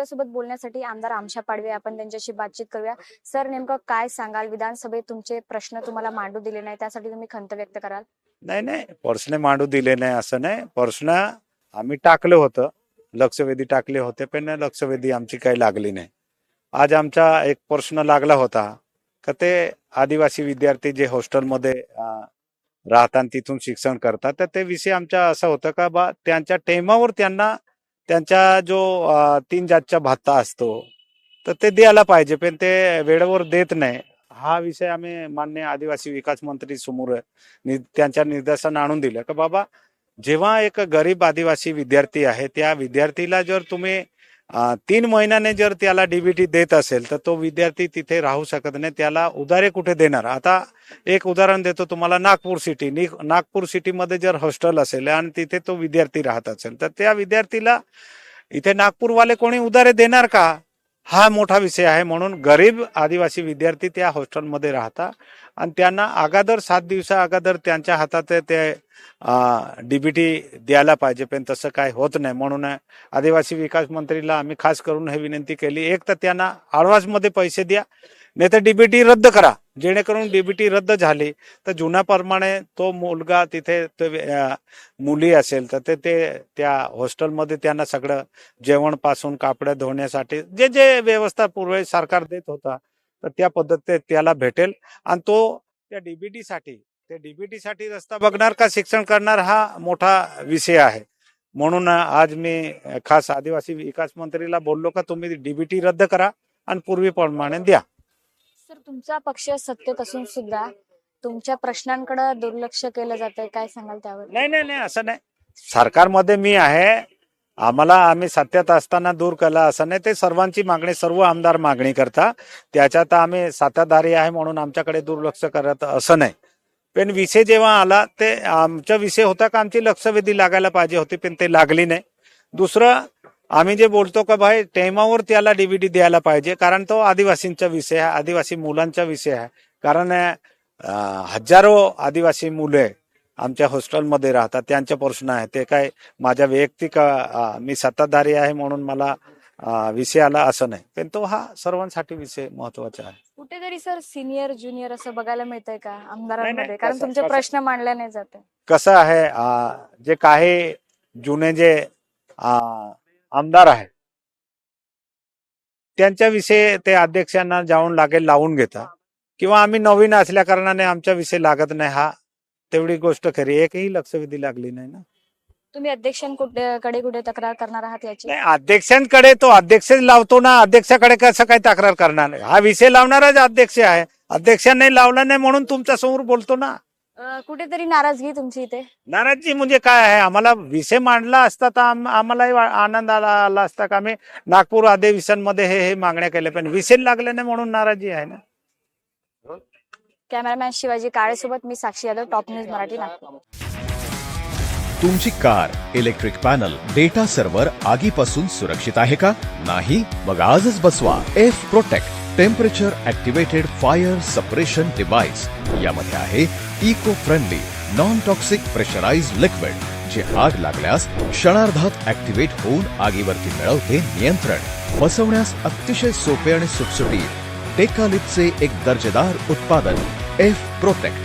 आपल्यासोबत बोलण्यासाठी आमदार आमशा पाडवे आपण त्यांच्याशी बातचीत करूया. सर, नेमकं काय सांगाल? विधानसभेत तुमचे प्रश्न तुम्हाला मांडू दिले नाही, त्यासाठी तुम्ही खंत व्यक्त कराल? नाही नाही, प्रश्न मांडू दिले नाही असं नाही. प्रश्न आम्ही टाकलं होतं, लक्षवेधी टाकले होते, पण लक्षवेधी आमची काही लागली नाही. आज आमचा एक प्रश्न लागला होता का ते आदिवासी विद्यार्थी जे हॉस्टेलमध्ये राहतात तिथून शिक्षण करतात, तर ते विषय आमचा असं होतं का बा त्यांच्या टेमावर त्यांना त्यांचा जो 3 जातचा भत्ता असतो तर ते द्यायला पाहिजे, पण ते वेळेवर देत नाही. हा विषय आम्ही मान्य आदिवासी विकास मंत्री समोर त्यांच्या निर्देशन आणून दिलं का बाबा जेव्हा एक गरीब आदिवासी विद्यार्थी आहे त्या विद्यार्थीला जर तुम्ही 3 महिन्याने जर त्याला डीबीटी देत असेल तर तो विद्यार्थी तिथे राहू शकत नाही. त्याला उधारे कुठे देणार? आता एक उदाहरण देतो तुम्हाला. नागपूर सिटीमध्ये जर हॉस्टेल असेल आणि तिथे तो विद्यार्थी राहत असेल तर त्या विद्यार्थीला इथे नागपूरवाले कोणी उधारे देणार का? हा मोठा विषय आहे. म्हणून गरीब आदिवासी विद्यार्थी त्या हॉस्टेलमध्ये राहतात आणि त्यांना अगोदर 7 दिवसा अगोदर त्यांच्या हातात ते डीबीटी द्यायला पाहिजे, पण तसं काय होत नाही. म्हणून आदिवासी विकास मंत्रीला आम्ही खास करून हे विनंती केली, एक तर त्यांना ॲडव्हान्स मध्ये पैसे द्या, नाही तर डीबीटी रद्द करा. जेणेकरून डीबीटी रद्द झाली तर जुन्याप्रमाणे तो मुलगा तिथे मुली असेल तर ते त्या हॉस्टेलमध्ये त्यांना सगळं जेवण पासून कापड्या धुण्यासाठी जे जे व्यवस्था पूर्वी सरकार देत होता तर त्या पद्धतीने त्याला भेटेल. आणि तो त्या डीबीटी साठी रस्ता बघणार का शिक्षण करणार हा मोठा विषय आहे. म्हणून आज मी खास आदिवासी विकास मंत्रीला बोललो का तुम्ही डीबीटी रद्द करा आणि पूर्वीप्रमाणे द्या. सर, तुमचा पक्ष सत्तेत असून सुद्धा तुमच्या प्रश्नांकडे दुर्लक्ष केलं जातंय, काय सांगाल त्यावर? नाही नाही नाही, असं नाही. सरकारमध्ये मी आहे, आम्ही सत्तेत असताना दूर केला असं नाही. ते सर्वांची मागणी, सर्व आमदार मागणी करता, त्याच्यात आम्ही सत्ताधारी आहे म्हणून आमच्याकडे दुर्लक्ष करत असं नाही. पण विषय जेव्हा आला ते आमचा विषय होता का आमची लक्षवेधी लागायला पाहिजे होती, पण ते लागली नाही. दुसरं आम्ही जे बोलतो का भाई टेमावर त्याला डीबीटी द्यायला पाहिजे, कारण तो आदिवासींचा विषय आहे, आदिवासी मुलांचा विषय आहे. कारण हजारो आदिवासी मुले आमच्या हॉस्टेलमध्ये राहतात, त्यांचे प्रश्न आहे. ते काय माझ्या वैयक्तिक मी सत्ताधारी आहे म्हणून मला विषय आला असं नाही, पण तो हा सर्वांसाठी विषय महत्वाचा आहे. कुठेतरी सर सिनियर ज्युनियर असं बघायला मिळतंय का आमदारांमध्ये? नाही, कारण तुमचे प्रश्न मांडले नाही जाते. कसं आहे, जे काही जुने जे आमदार आहे त्यांच्याविषयी ते अध्यक्षांना जाऊन लावून घेतात, किंवा आम्ही नवीन असल्या कारणाने आमचा विषय लागत नाही. हा तेवढी गोष्ट खरी. एकही लक्षवेधी लागली नाही ना. तुम्ही अध्यक्षांकडे कुठे तक्रार करणार आहात याची? नाही, अध्यक्षांकडे तो अध्यक्ष लावतो ना, अध्यक्षाकडे कसं काय तक्रार करणार? हा विषय लावणाराच अध्यक्ष आहे. अध्यक्षांनी लावला नाही म्हणून तुमच्या समोर बोलतो ना. कुठेतरी नाराजगी तुमची इथे? नाराजगी म्हणजे काय आहे, आम्हाला विषय मांडला असता तर आम्हालाही आनंद आला असता का आम्ही नागपूर अधिवेशनमध्ये हे मागण्या केल्या, पण विषय लागले नाही म्हणून नाराजी आहे ना. कॅमेरामॅन शिवाजी काळेसोबत मी साक्षी यादव, टॉप न्यूज मराठी, नागपूर. तुमची car, electric panel, data server आगीपासून सुरक्षित आहे का? नाही? मग आजच बसवा F protect temperature activated fire suppression device. यामध्ये आहे eco friendly non toxic pressurised liquid, जे आग लागल्यास क्षणार्धात ऍक्टिव्हेट होऊन आगीवरती मिळवते नियंत्रण. बसवण्यास अतिशय सोपे आणि सुटसुटीत टेकालिपचे एक दर्जेदार उत्पादन एफ प्रोटेक्ट.